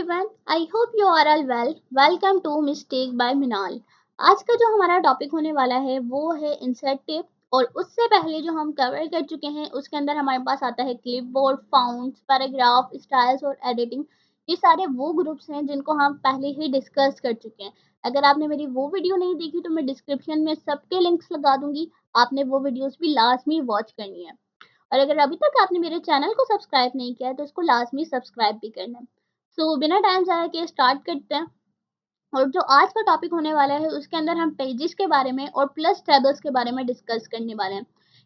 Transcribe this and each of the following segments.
everyone, I hope you are all well. Welcome to Mistake by मिनाल। आज का जो हमारा टॉपिक होने वाला है वो है इंसर्ट टिप। और उससे पहले जो हम कवर कर चुके हैं उसके अंदर हमारे पास आता है क्लिपबोर्ड, फाउंट्स, पैराग्राफ, स्टाइल्स और एडिटिंग। ये सारे वो ग्रुप्स हैं जिनको हम पहले ही डिस्कस कर चुके हैं। अगर आपने मेरी वो वीडियो नहीं देखी तो मैं डिस्क्रिप्शन में सबके लिंक्स लगा दूंगी। आपने वो वीडियोस भी लाजमी वॉच करनी है। और अगर अभी तक आपने मेरे चैनल को सब्सक्राइब नहीं किया है तो इसको लाजमी सब्सक्राइब भी करना है। बिना टाइम ज़ाया किए स्टार्ट करते हैं। और जो आज का टॉपिक होने वाला है उसके अंदर हम पेजेस के बारे में और प्लस टेबल्स के बारे में डिस्कस करने वाले हैं।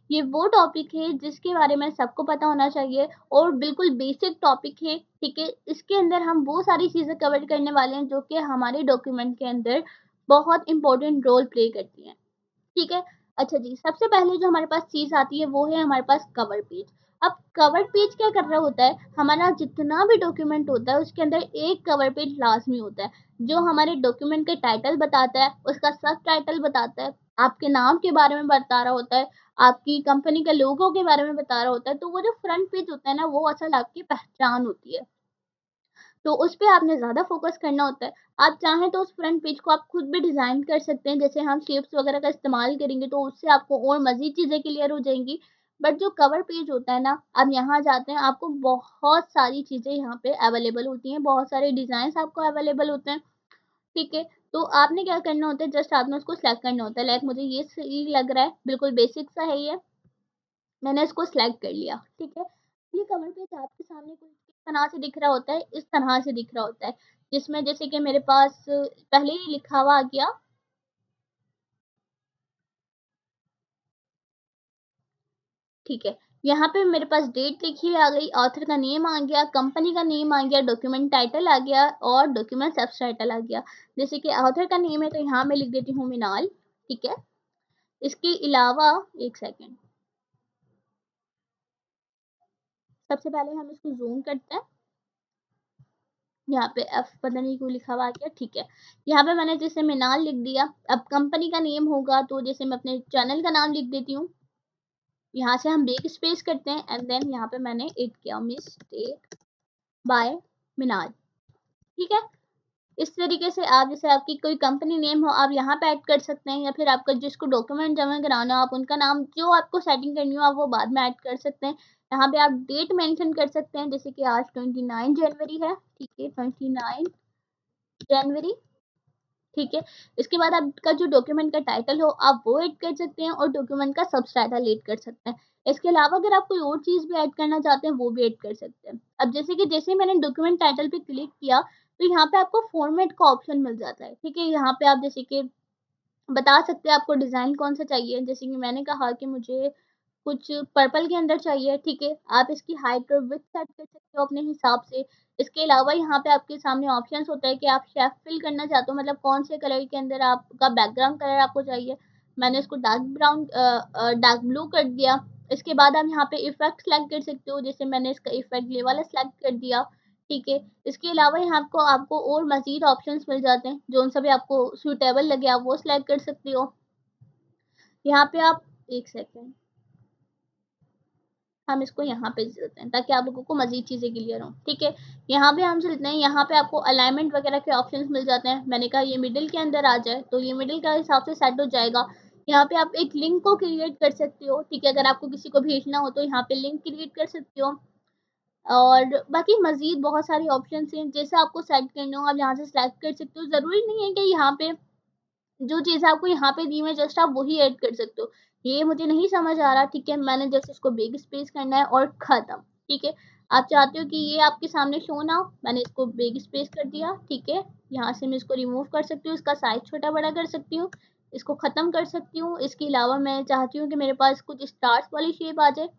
ये वो टॉपिक है जिसके बारे में सबको पता होना चाहिए और बिल्कुल बेसिक टॉपिक है। ठीक है, इसके अंदर हम वो सारी चीज़ें कवर करने वाले हैं जो कि हमारे डॉक्यूमेंट के अंदर बहुत इंपॉर्टेंट रोल प्ले करती हैं। ठीक है। अच्छा जी, सबसे पहले जो हमारे पास चीज़ आती है वो है हमारे पास कवर पेज। अब कवर पेज क्या कर रहा होता है, हमारा जितना भी डॉक्यूमेंट होता है उसके अंदर एक कवर पेज लाजमी होता है जो हमारे डॉक्यूमेंट के टाइटल बताता है, उसका सब टाइटल बताता है, आपके नाम के बारे में बता रहा होता है, आपकी कंपनी के लोगों के बारे में बता रहा होता है। तो वो जो फ्रंट पेज होता है ना, वो असल आपकी पहचान होती है। तो उस पे आपने ज़्यादा फोकस करना होता है। आप चाहें तो उस फ्रंट पेज को आप खुद भी डिज़ाइन कर सकते हैं। जैसे हम शेप्स वगैरह का इस्तेमाल करेंगे तो उससे आपको और मज़ीद चीज़ें क्लियर हो जाएँगी। बट जो कवर पेज होता है ना, आप यहाँ जाते हैं, आपको बहुत सारी चीज़ें यहाँ पे अवेलेबल होती हैं, बहुत सारे डिज़ाइंस आपको अवेलेबल होते हैं। ठीक है, तो आपने क्या करना होता है, जस्ट आपने उसको सेलेक्ट करना होता है। लाइक मुझे ये सही लग रहा है, बिल्कुल बेसिक सा है ये, मैंने इसको सेलेक्ट कर लिया। ठीक है, ये कवर पेज आपके सामने कुछ इस तरह से दिख रहा होता है, इस तरह से दिख रहा होता है, जिसमें जैसे कि मेरे पास पहले ही लिखा हुआ आ गया। ठीक है, यहाँ पे मेरे पास डेट लिखी आ गई, ऑथर का नेम आ गया, कंपनी का नेम आ गया, डॉक्यूमेंट टाइटल आ गया और डॉक्यूमेंट सब टाइटल आ गया। जैसे कि ऑथर का नेम है तो यहाँ मैं लिख देती हूँ मिनाल। ठीक है, इसके अलावा एक सेकेंड, सबसे पहले हम इसको जूम करते हैं। यहाँ पे एफ पता नहीं क्यों लिखा हुआ आ गया। ठीक है, यहाँ पे मैंने जैसे मिनाल लिख दिया। अब कंपनी का नेम होगा तो जैसे मैं अपने चैनल का नाम लिख देती हूँ। यहाँ से हम बैक स्पेस करते हैं एंड देन यहाँ पे मैंने एड किया मिस्टेक बाय मिनाल। ठीक है, इस तरीके से आप जैसे आपकी कोई कंपनी नेम हो आप यहाँ पे ऐड कर सकते हैं, या फिर आपका जिसको डॉक्यूमेंट जमा कराना हो आप उनका नाम जो आपको सेटिंग करनी हो आप वो बाद में ऐड कर सकते हैं। यहाँ पे आप डेट मेंशन कर सकते हैं, जैसे कि आज 29 जनवरी है। ठीक है, 29 जनवरी। ठीक है, इसके बाद आपका जो डॉक्यूमेंट का टाइटल हो आप वो ऐड कर सकते हैं और डॉक्यूमेंट का सब टाइटल ऐड कर सकते हैं। इसके अलावा अगर आप कोई और चीज़ भी ऐड करना चाहते हैं वो भी ऐड कर सकते हैं। अब जैसे कि जैसे मैंने डॉक्यूमेंट टाइटल पे क्लिक किया तो यहाँ पे आपको फॉर्मेट का ऑप्शन मिल जाता है। ठीक है, यहाँ पे आप जैसे कि बता सकते हैं आपको डिज़ाइन कौन सा चाहिए। जैसे कि मैंने कहा कि मुझे कुछ पर्पल के अंदर चाहिए। ठीक है, आप इसकी हाइट और विड्थ सेट कर सकते हो अपने हिसाब से। इसके अलावा यहाँ पे आपके सामने ऑप्शंस होता है कि आप शेप फिल करना चाहते हो, मतलब कौन से कलर के अंदर आपका बैकग्राउंड कलर आपको चाहिए। मैंने इसको डार्क ब्राउन डार्क ब्लू कर दिया। इसके बाद आप यहाँ पे इफेक्ट सेलेक्ट कर सकते हो, जैसे मैंने इसका इफेक्ट ये वाला सेलेक्ट कर दिया। ठीक है, इसके अलावा यहाँ आपको आपको और मज़ीद ऑप्शंस मिल जाते हैं, जो उन सभी आपको सूटेबल लगे आप वो सिलेक्ट कर सकते हो। यहाँ पे आप एक सेकेंड, हम इसको यहाँ पे चलते हैं ताकि आप लोगों को मज़ीद चीज़ें क्लियर हों। ठीक है, यहाँ पे हम चलते हैं, यहाँ पे आपको अलाइनमेंट वगैरह के ऑप्शंस मिल जाते हैं। मैंने कहा ये मिडिल के अंदर आ जाए तो ये मिडिल का हिसाब से सेट हो जाएगा। यहाँ पे आप एक लिंक को क्रिएट कर सकते हो। ठीक है, अगर आपको किसी को भेजना हो तो यहाँ पे लिंक क्रिएट कर सकते हो। और बाकी मज़ीद बहुत सारी ऑप्शंस हैं, जैसे आपको सेट करना हो आप यहाँ से सेलेक्ट कर सकते हो। ज़रूरी नहीं है कि यहाँ पे जो चीज़ आपको यहाँ पे दी हुई है जस्ट आप वही ऐड कर सकते हो। ये मुझे नहीं समझ आ रहा। ठीक है, मैंने जस्ट इसको बैक स्पेस करना है और ख़त्म। ठीक है, आप चाहते हो कि ये आपके सामने शो ना हो, मैंने इसको बैक स्पेस कर दिया। ठीक है, यहाँ से मैं इसको रिमूव कर सकती हूँ, इसका साइज़ छोटा बड़ा कर सकती हूँ, इसको ख़त्म कर सकती हूँ। इसके अलावा मैं चाहती हूँ कि मेरे पास कुछ स्टार्स वाली शेप आ जाए,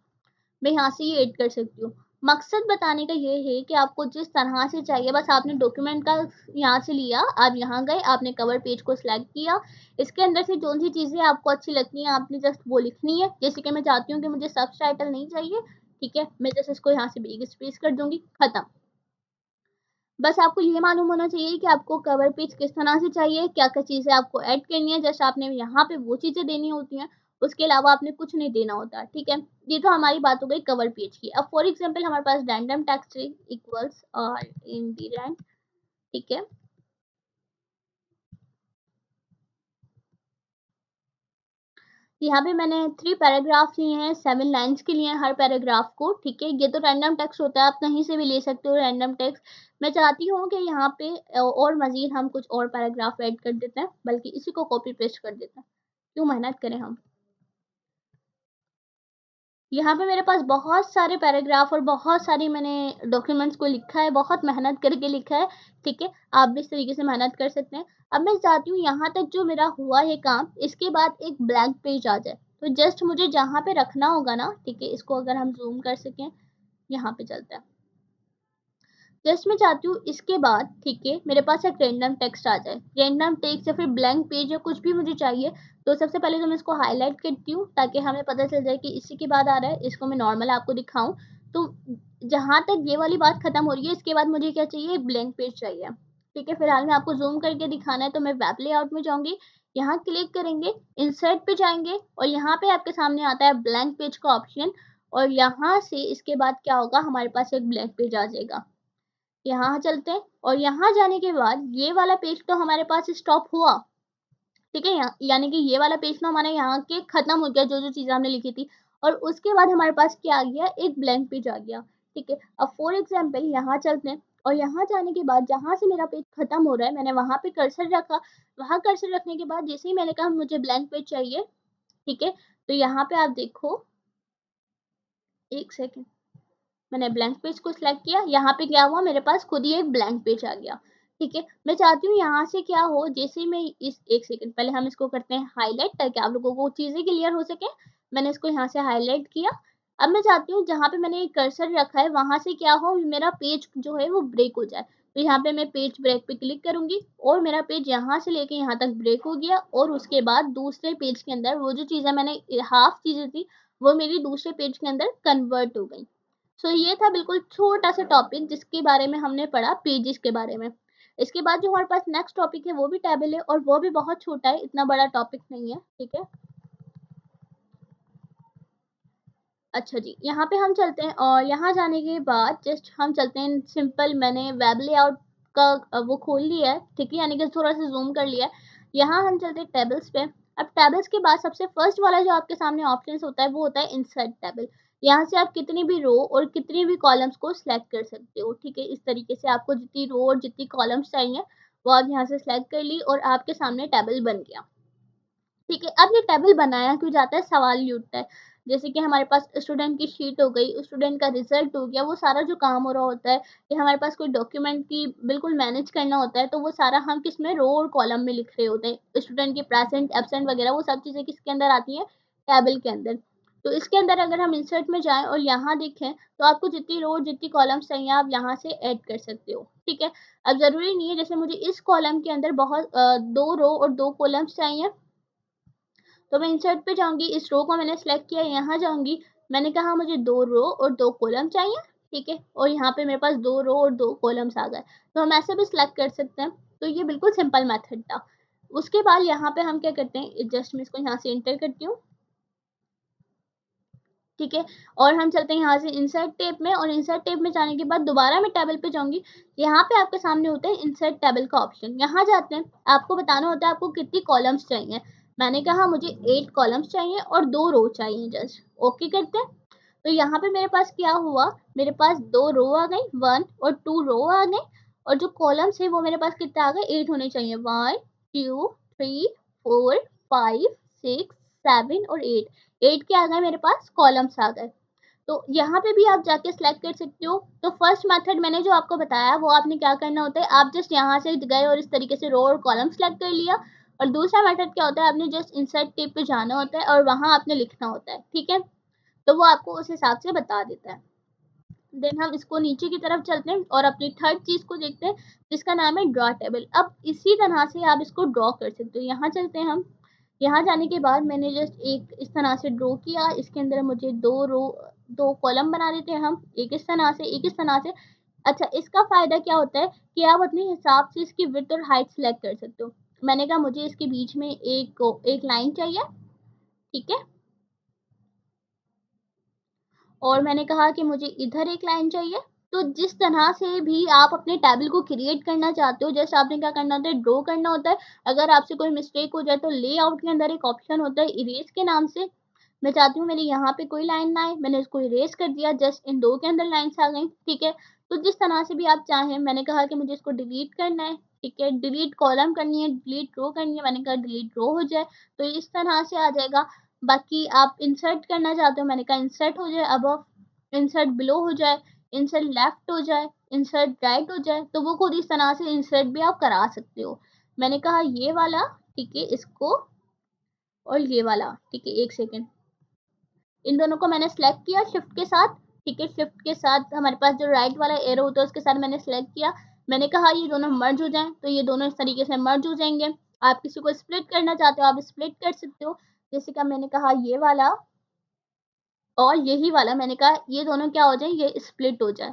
मैं यहाँ से ये ऐड कर सकती हूँ। मकसद बताने का ये है कि आपको जिस तरह से चाहिए, बस आपने डॉक्यूमेंट का यहाँ से लिया, आप यहाँ गए, आपने कवर पेज को सिलेक्ट किया, इसके अंदर से जो सी चीज़ें आपको अच्छी लगती हैं आपने जस्ट वो लिखनी है। जैसे कि मैं चाहती हूँ कि मुझे सब टाइटल नहीं चाहिए। ठीक है, मैं जस्ट इसको यहाँ से बैक स्पेस कर दूँगी, ख़त्म। बस आपको ये मालूम होना चाहिए कि आपको कवर पेज किस तरह से चाहिए, क्या-क्या चीज़ें आपको ऐड करनी है, जैसे आपने यहाँ पे वो चीज़ें देनी होती हैं, उसके अलावा आपने कुछ नहीं देना होता। ठीक है, ये तो हमारी बात हो गई कवर पेज की। अब फॉर एग्ज़ाम्पल हमारे पास रैंडम टेक्स्ट इक्वल्स और इंडिरेंट ठीक है। यहाँ पे मैंने 3 पैराग्राफ लिए हैं, 7 लाइन्स के लिए हैं हर पैराग्राफ को, ठीक है। ये तो रैंडम टेक्स्ट होता है, आप कहीं से भी ले सकते हो रैंडम टेक्स्ट। मैं चाहती हूँ कि यहाँ पे और मज़ीद हम कुछ और पैराग्राफ ऐड कर देते हैं, बल्कि इसी को कॉपी पेस्ट कर देते हैं। क्यों मेहनत करें हम। यहाँ पे मेरे पास बहुत सारे पैराग्राफ और बहुत सारी मैंने डॉक्यूमेंट्स को लिखा है, बहुत मेहनत करके लिखा है, ठीक है। आप भी इस तरीके से मेहनत कर सकते हैं। अब मैं चाहती हूँ यहाँ तक जो मेरा हुआ है काम, इसके बाद एक ब्लैंक पेज आ जाए। तो जस्ट मुझे जहाँ पे रखना होगा ना, ठीक है, इसको अगर हम जूम कर सकें, यहाँ पे चलता है। जस्ट मैं चाहती हूँ इसके बाद, ठीक है, मेरे पास एक रैंडम टेक्स्ट आ जाए, रैंडम टेक्स्ट या फिर ब्लैंक पेज या कुछ भी मुझे चाहिए। तो सबसे पहले तो मैं इसको हाईलाइट करती हूँ ताकि हमें पता चल जाए कि इसी के बाद आ रहा है। इसको मैं नॉर्मल आपको दिखाऊं तो जहाँ तक ये वाली बात खत्म हो रही है, इसके बाद मुझे क्या चाहिए, एक ब्लैंक पेज चाहिए, ठीक है। फिलहाल मैं आपको जूम करके दिखाना है, तो मैं वेब लेआउट में जाऊंगी, यहाँ क्लिक करेंगे, इंसर्ट पे जाएंगे और यहाँ पे आपके सामने आता है ब्लैंक पेज का ऑप्शन। और यहाँ से इसके बाद क्या होगा, हमारे पास एक ब्लैंक पेज आ जाएगा। यहाँ चलते हैं और यहाँ जाने के बाद ये वाला पेज तो हमारे पास स्टॉप हुआ, ठीक है। यानी कि ये वाला पेज तो हमारे यहाँ के खत्म हो गया, जो जो चीजें हमने लिखी थी। और उसके बाद हमारे पास क्या आ गया, एक ब्लैंक पेज आ गया, ठीक है। अब फॉर एग्जाम्पल यहाँ चलते हैं और यहाँ जाने के बाद जहाँ से मेरा पेज खत्म हो रहा है, मैंने वहां पे कर्सर रखा। वहां कर्सर रखने के बाद जैसे ही मैंने कहा मुझे ब्लैंक पेज चाहिए, ठीक है, तो यहाँ पे आप देखो, एक सेकेंड, मैंने ब्लैंक पेज को सिलेक्ट किया, यहाँ पे क्या हुआ, मेरे पास खुद ही एक ब्लैंक पेज आ गया, ठीक है। मैं चाहती हूँ यहाँ से क्या हो, जैसे ही मैं इस, एक सेकंड पहले हम इसको करते हैं हाईलाइट ताकि आप लोगों को चीजें क्लियर हो सके। मैंने इसको यहाँ से हाईलाइट किया। अब मैं चाहती हूँ जहाँ पे मैंने कर्सर रखा है वहां से क्या हो, मेरा पेज जो है वो ब्रेक हो जाए। तो यहाँ पे मैं पेज ब्रेक पे क्लिक करूंगी और मेरा पेज यहाँ से लेके यहाँ तक ब्रेक हो गया। और उसके बाद दूसरे पेज के अंदर वो जो चीजें मैंने हाफ चीजें थी, वो मेरी दूसरे पेज के अंदर कन्वर्ट हो गई। सो ये था बिल्कुल छोटा सा टॉपिक जिसके बारे में हमने पढ़ा, पेजेस के बारे में। इसके बाद जो हमारे पास नेक्स्ट टॉपिक है वो भी टेबल है और वो भी बहुत छोटा है, इतना बड़ा टॉपिक नहीं है, ठीक है। अच्छा जी, यहाँ पे हम चलते हैं और यहाँ जाने के बाद जस्ट हम चलते हैं सिंपल, मैंने वेब लेआउट का वो खोल लिया है, ठीक है, यानी कि थोड़ा सा जूम कर लिया है। यहाँ हम चलते हैं टेबल्स पे। अब टेबल्स के बाद सबसे फर्स्ट वाला जो आपके सामने ऑप्शन होता है वो होता है इंसर्ट टेबल। यहाँ से आप कितनी भी रो और कितनी भी कॉलम्स को सिलेक्ट कर सकते हो, ठीक है। इस तरीके से आपको जितनी रो और जितनी कॉलम्स चाहिए वो आप यहाँ से सिलेक्ट कर ली और आपके सामने टेबल बन गया, ठीक है। अब ये टेबल बनाया क्यों जाता है, सवाल ये उठता है। जैसे कि हमारे पास स्टूडेंट की शीट हो गई, स्टूडेंट का रिजल्ट हो गया, वो सारा जो काम हो रहा होता है, या हमारे पास कोई डॉक्यूमेंट की बिल्कुल मैनेज करना होता है, तो वो सारा हम किस में, रो और कॉलम में लिख रहे होते हैं। स्टूडेंट की प्रेजेंट एब्सेंट वगैरह वो सब चीज़ें किसके अंदर आती हैं, टेबल के अंदर। तो इसके अंदर अगर हम इंसर्ट में जाएं और यहाँ देखें तो आपको जितनी रो जितनी कॉलम्स चाहिए आप यहाँ से ऐड कर सकते हो, ठीक है। अब जरूरी नहीं है, जैसे मुझे इस कॉलम के अंदर बहुत 2 रो और 2 कॉलम्स चाहिए, तो मैं इंसर्ट पे जाऊंगी, इस रो को मैंने सेलेक्ट किया, यहाँ जाऊंगी, मैंने कहा मुझे 2 रो और 2 कॉलम चाहिए, ठीक है। और यहाँ पे मेरे पास 2 रो और 2 कॉलम्स आ गए। तो हम ऐसे भी सिलेक्ट कर सकते हैं। तो ये बिल्कुल सिंपल मेथड था। उसके बाद यहाँ पे हम क्या करते हैं, जस्ट मैं इसको यहाँ से इंटर करती हूँ, ठीक है। और हम चलते हैं यहाँ से इंसर्ट टेब में और इंसर्ट टेब में जाने के बाद दोबारा मैं टेबल पे जाऊंगी। यहाँ पे आपके सामने होता है इंसर्ट टेबल का ऑप्शन, यहाँ जाते हैं, आपको बताना होता है आपको कितनी कॉलम्स चाहिए। मैंने कहा मुझे 8 कॉलम्स चाहिए और 2 रो चाहिए, जस्ट ओके करते हैं। तो यहाँ पे मेरे पास क्या हुआ, मेरे पास 2 रो आ गई, 1 और 2 रो आ गई। और जो कॉलम्स है वो मेरे पास कितने आ गए, 8 होने चाहिए, 1 2 3 4 5 6 7 और 8, 8 के आ गए मेरे पास, कॉलम्स आ गए। तो यहाँ पे भी आप जाके सिलेक्ट कर सकते हो। तो फर्स्ट मेथड मैंने जो आपको बताया वो आपने क्या करना होता है, आप जस्ट यहाँ से गए और इस तरीके से रो और कॉलम सिलेक्ट कर लिया। और दूसरा मेथड क्या होता है, आपने जस्ट इंसर्ट टेब पे जाना होता है और वहां आपने लिखना होता है, ठीक है। तो वो आपको उस हिसाब से बता देता है। देन हम इसको नीचे की तरफ चलते हैं और अपनी थर्ड चीज को देखते हैं जिसका नाम है ड्रॉ टेबल। अब इसी तरह से आप इसको ड्रॉ कर सकते हो। यहाँ चलते हैं हम, यहाँ जाने के बाद मैंने जस्ट एक इस तरह से ड्रॉ किया, इसके अंदर मुझे 2 रो 2 कॉलम बना देते हैं हम, एक इस तरह से एक इस तरह से। अच्छा, इसका फायदा क्या होता है कि आप अपने हिसाब से इसकी विड्थ और हाइट सेलेक्ट कर सकते हो। मैंने कहा मुझे इसके बीच में एक लाइन चाहिए, ठीक है। और मैंने कहा कि मुझे इधर एक लाइन चाहिए, तो जिस तरह से भी आप अपने टेबल को क्रिएट करना चाहते हो, जैसे आपने क्या करना होता है, ड्रॉ करना होता है। अगर आपसे कोई मिस्टेक हो जाए तो लेआउट के अंदर एक ऑप्शन होता है इरेज के नाम से। मैं चाहती हूँ मेरी यहाँ पे कोई लाइन ना आए, मैंने इसको इरेज कर दिया, जस्ट इन दो के अंदर लाइन्स आ गई, ठीक है। तो जिस तरह से भी आप चाहें, मैंने कहा कि मुझे इसको डिलीट करना है, ठीक है, डिलीट कॉलम करनी है, डिलीट रो करनी है, मैंने कहा डिलीट रो हो जाए, तो इस तरह से आ जाएगा। बाकी आप इंसर्ट करना चाहते हो, मैंने कहा इंसर्ट हो जाए अबव, इंसर्ट बिलो हो जाए, इंसर्ट लेफ्ट हो जाए, इंसर्ट राइट हो जाए, तो वो खुद इस तरह से इंसर्ट भी आप करा सकते हो। मैंने कहा ये वाला, ठीक है, इसको और ये वाला, ठीक है, एक सेकेंड, इन दोनों को मैंने सेलेक्ट किया शिफ्ट के साथ, ठीक है, शिफ्ट के साथ हमारे पास जो राइट वाला एरो होता है उसके साथ मैंने सेलेक्ट किया। मैंने कहा ये दोनों मर्ज हो जाएं, तो ये दोनों इस तरीके से मर्ज हो जाएंगे। आप किसी को स्प्लिट करना चाहते हो, आप स्प्लिट कर सकते हो। जैसे कि मैंने कहा ये वाला और यही वाला, मैंने कहा ये दोनों क्या हो जाए, ये स्प्लिट हो जाए,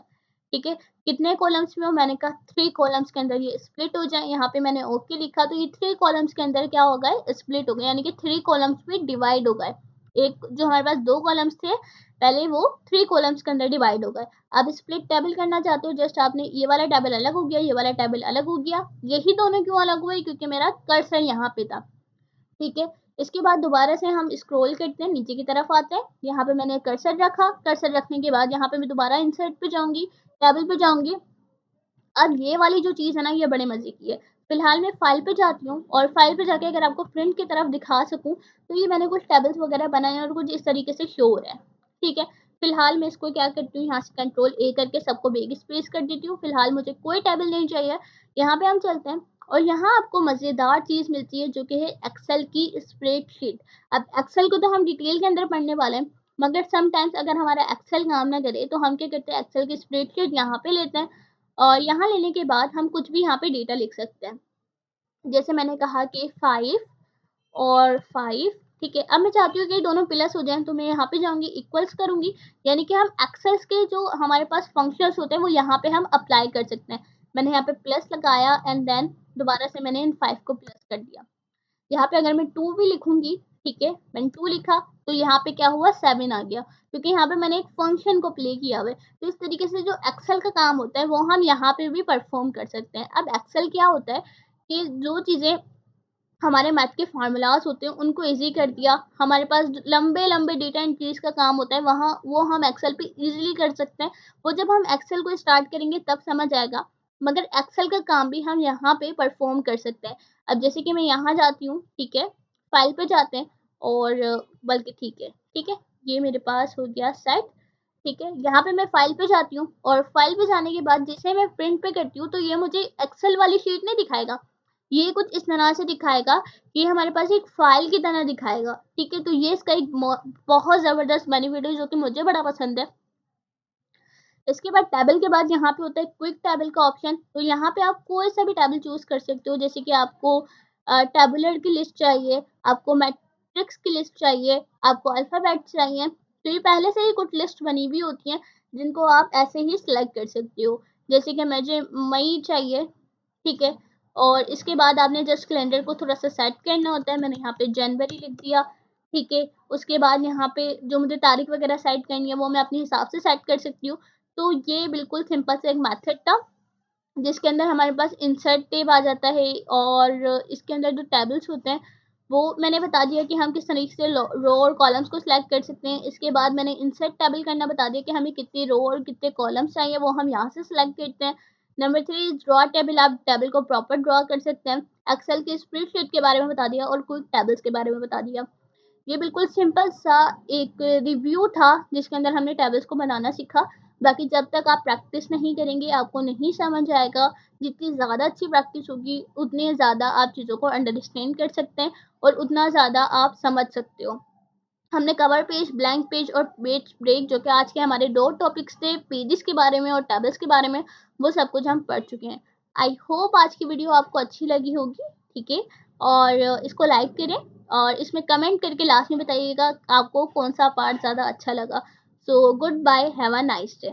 ठीक है। कितने कॉलम्स में हो, मैंने कहा 3 कॉलम्स के अंदर ये स्प्लिट हो जाए। यहाँ पे मैंने ओके लिखा, तो ये 3 कॉलम्स के अंदर क्या हो गए, स्प्लिट हो गए, यानी कि 3 कॉलम्स में डिवाइड हो गए। एक जो हमारे पास 2 कॉलम्स थे पहले, वो 3 कॉलम्स के अंदर डिवाइड हो गए। अब स्प्लिट टेबल करना चाहते हो, जस्ट आपने ये वाला टेबल अलग हो गया, ये वाला टेबल अलग हो गया। यही दोनों क्यों अलग हुए, क्योंकि मेरा कर्सर यहाँ पे था, ठीक है। इसके बाद दोबारा से हम स्क्रॉल करते हैं, नीचे की तरफ आते हैं। यहाँ पे मैंने कर्सर रखा, कर्सर रखने के बाद यहाँ पे मैं दोबारा इंसर्ट पे जाऊंगी, टेबल पे जाऊंगी। अब ये वाली जो चीज़ है ना, ये बड़े मज़े की है। फिलहाल मैं फाइल पे जाती हूँ, और फाइल पे जाके अगर आपको प्रिंट की तरफ दिखा सकूँ, तो ये मैंने कुछ टेबल्स वगैरह बनाए हैं और कुछ इस तरीके से शो हो रहा है, ठीक है। फिलहाल मैं इसको क्या करती हूँ, यहाँ से कंट्रोल ए करके सबको बैक स्पेस कर देती हूँ। फिलहाल मुझे कोई टेबल नहीं चाहिए। यहाँ पे हम चलते हैं, और यहाँ आपको मज़ेदार चीज़ मिलती है जो कि है एक्सेल की स्प्रेडशीट। अब एक्सेल को तो हम डिटेल के अंदर पढ़ने वाले हैं, मगर समटाइम्स अगर हमारा एक्सेल काम ना करे तो हम क्या करते हैं, एक्सेल की स्प्रेडशीट यहाँ पे लेते हैं, और यहाँ लेने के बाद हम कुछ भी यहाँ पे डेटा लिख सकते हैं। जैसे मैंने कहा कि 5 और 5, ठीक है। अब मैं चाहती हूँ कि दोनों प्लस हो जाएं, तो मैं यहाँ पे जाऊँगी, इक्वल्स करूँगी, यानी कि हम एक्सेस के जो हमारे पास फंक्शंस होते हैं वो यहाँ पे हम अप्लाई कर सकते हैं। मैंने यहाँ पे प्लस लगाया, एंड देन दोबारा से मैंने इन 5 को प्लस कर दिया। यहाँ पे अगर मैं 2 भी लिखूंगी, ठीक है, मैंने 2 लिखा, तो यहाँ पे क्या हुआ, 7 आ गया, क्योंकि यहाँ पे मैंने एक फंक्शन को प्ले किया हुआ है। तो इस तरीके से जो एक्सेल का काम होता है वो हम यहाँ पे भी परफॉर्म कर सकते हैं। अब एक्सेल क्या होता है कि जो चीज़ें हमारे मैथ के फार्मूलाज होते हैं उनको इजी कर दिया। हमारे पास लंबे लंबे डेटा एंट्रीज का काम होता है, वहाँ वो हम एक्सेल पे इजीली कर सकते हैं। वो जब हम एक्सेल को स्टार्ट करेंगे तब समझ आएगा, मगर एक्सेल का काम भी हम यहाँ पे परफॉर्म कर सकते हैं। अब जैसे कि मैं यहाँ जाती हूँ, ठीक है, फाइल पे जाते हैं, और बल्कि ठीक है, ये मेरे पास हो गया सेट, ठीक है। यहाँ पे मैं फाइल पे जाती हूँ, और फाइल पे जाने के बाद जैसे मैं प्रिंट पे करती हूँ, तो ये मुझे एक्सेल वाली शीट नहीं दिखाएगा, ये कुछ इस तरह से दिखाएगा कि हमारे पास एक फाइल की तरह दिखाएगा, ठीक है। तो ये इसका एक बहुत ज़बरदस्त बेनिफिट है जो कि मुझे बड़ा पसंद है। इसके बाद टेबल के बाद यहाँ पे होता है क्विक टेबल का ऑप्शन। तो यहाँ पे आप कोई सा भी टेबल चूज कर सकते हो, जैसे कि आपको टेबुलर की लिस्ट चाहिए, आपको मैट्रिक्स की लिस्ट चाहिए, आपको अल्फ़ाबेट चाहिए, तो ये पहले से ही कुछ लिस्ट बनी हुई होती हैं जिनको आप ऐसे ही सिलेक्ट कर सकते हो। जैसे कि मुझे मई चाहिए, ठीक है, और इसके बाद आपने जस्ट कैलेंडर को थोड़ा सा सेट करना होता है। मैंने यहाँ पे जनवरी लिख दिया, ठीक है। उसके बाद यहाँ पे जो मुझे तारीख वगैरह सेट करनी है वो मैं अपने हिसाब से सेट कर सकती हूँ। तो ये बिल्कुल सिंपल से एक मेथड था जिसके अंदर हमारे पास इंसर्ट टैब आ जाता है, और इसके अंदर जो टेबल्स होते हैं वो मैंने बता दिया कि हम किस तरीके से रो और कॉलम्स को सिलेक्ट कर सकते हैं। इसके बाद मैंने इंसर्ट टेबल करना बता दिया कि हमें कितने रो और कितने कॉलम्स चाहिए, वो हम यहाँ से सिलेक्ट करते हैं। नंबर 3 ड्रॉ टेबल, आप टेबल को प्रॉपर ड्रॉ कर सकते हैं। एक्सेल की स्प्रेडशीट के बारे में बता दिया, और क्विक टेबल्स के बारे में बता दिया। ये बिल्कुल सिंपल सा एक रिव्यू था जिसके अंदर हमने टेबल्स को बनाना सीखा। बाकी जब तक आप प्रैक्टिस नहीं करेंगे आपको नहीं समझ आएगा। जितनी ज़्यादा अच्छी प्रैक्टिस होगी उतने ज़्यादा आप चीज़ों को अंडरस्टैंड कर सकते हैं, और उतना ज़्यादा आप समझ सकते हो। हमने कवर पेज, ब्लैंक पेज और पेज ब्रेक, जो कि आज के हमारे 2 टॉपिक्स थे, पेजेस के बारे में और टेबल्स के बारे में, वो सब कुछ हम पढ़ चुके हैं। आई होप आज की वीडियो आपको अच्छी लगी होगी, ठीक है, और इसको लाइक करें, और इसमें कमेंट करके लास्ट में बताइएगा आपको कौन सा पार्ट ज़्यादा अच्छा लगा। So goodbye, have a nice day.